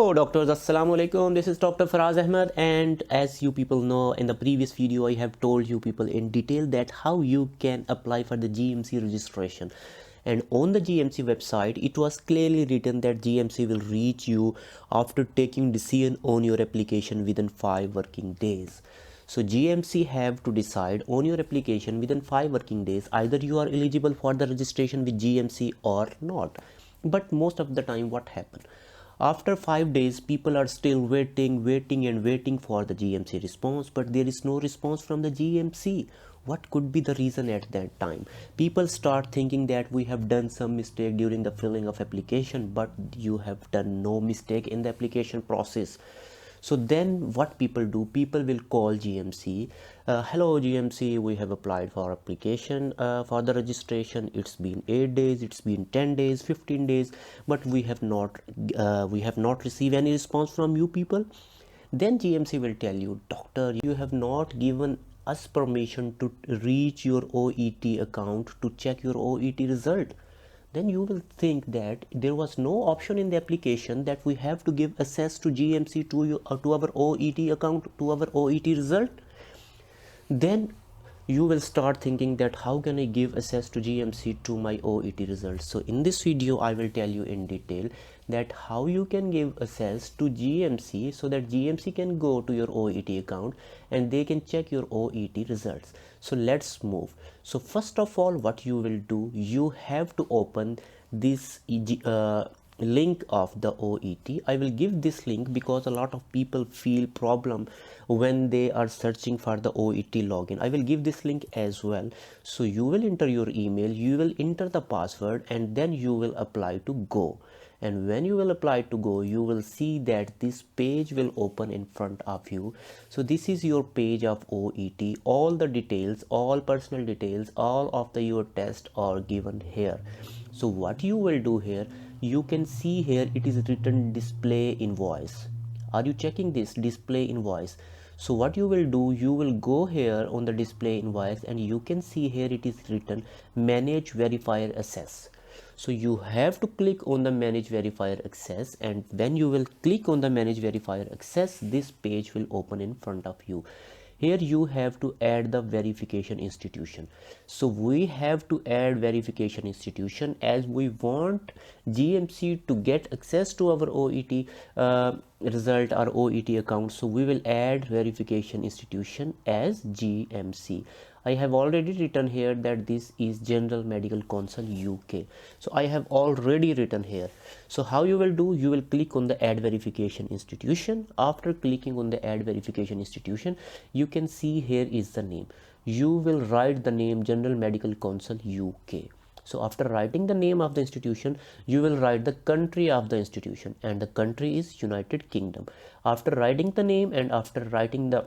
Hello doctors, assalamu alaikum. This is Dr. Faraz Ahmad, and as you people know, in the previous video I have told you people in detail that how you can apply for the GMC registration. And on the GMC website it was clearly written that GMC will reach you after taking decision on your application within 5 working days. So GMC have to decide on your application within 5 working days either you are eligible for the registration with GMC or not. But most of the time what happen? After 5 days, people are still waiting for the GMC response, but there is no response from the GMC. What could be the reason at that time? People start thinking that we have done some mistake during the filling of application, but you have done no mistake in the application process. So then what people do, people will call GMC. Hello GMC, we have applied for application for the registration. It's been 8 days, it's been 10 days, 15 days, but we have not received any response from you people. Then GMC will tell you, doctor, you have not given us permission to reach your OET account to check your OET result. Then you will think that there was no option in the application that we have to give access to GMC to our OET account, to our OET result. Then you will start thinking that how can I give access to GMC to my OET results. So in this video I will tell you in detail that how you can give access to GMC so that GMC can go to your OET account and they can check your OET results. So let's move. So first of all, what you will do, you have to open this link of the OET. I will give this link because a lot of people feel problem when they are searching for the OET login. I will give this link as well. So you will enter your email, you will enter the password, and then you will apply to go. And when you will apply to go, you will see that this page will open in front of you. So this is your page of OET. All the details, all personal details, all of your test are given here. So what you will do here, you can see here it is written display invoice. Are you checking this display invoice? So what you will do, you will go here on the display invoice and you can see here it is written manage verifier access. So you have to click on the manage verifier access, and when you will click on the manage verifier access, this page will open in front of you. Here you have to add the verification institution. So we have to add verification institution as we want GMC to get access to our OET result or OET account. So we will add verification institution as GMC. I have already written here that this is General Medical Council UK. So I have already written here. So how you will do, you will click on the add verification institution. After clicking on the add verification institution, you can see here is the name. You will write the name General Medical Council UK. So after writing the name of the institution, you will write the country of the institution, and the country is United Kingdom. After writing the name and after writing the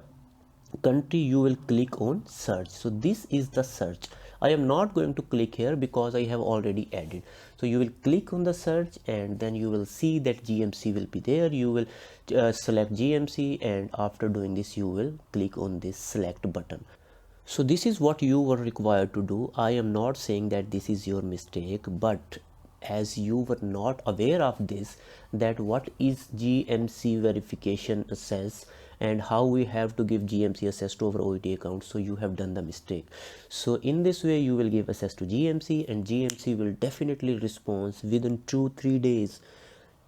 country, you will click on search. So this is the search. I am not going to click here because I have already added. So you will click on the search and then you will see that GMC will be there. You will select GMC, and after doing this you will click on this select button. So this is what you were required to do. I am not saying that this is your mistake, but as you were not aware of this, that what is GMC verification access and how we have to give GMC access to our OET account, so you have done the mistake. So in this way you will give access to GMC, and GMC will definitely respond within 2-3 days.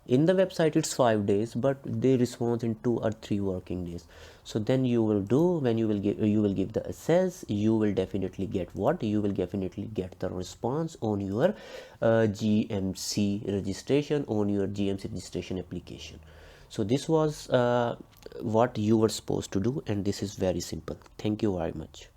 In the website it's 5 days, but they respond in 2 or 3 working days. So then you will do, when you will give the access, you will definitely get what? You will definitely get the response on your GMC registration, on your GMC registration application. So this was what you were supposed to do, and this is very simple. Thank you very much.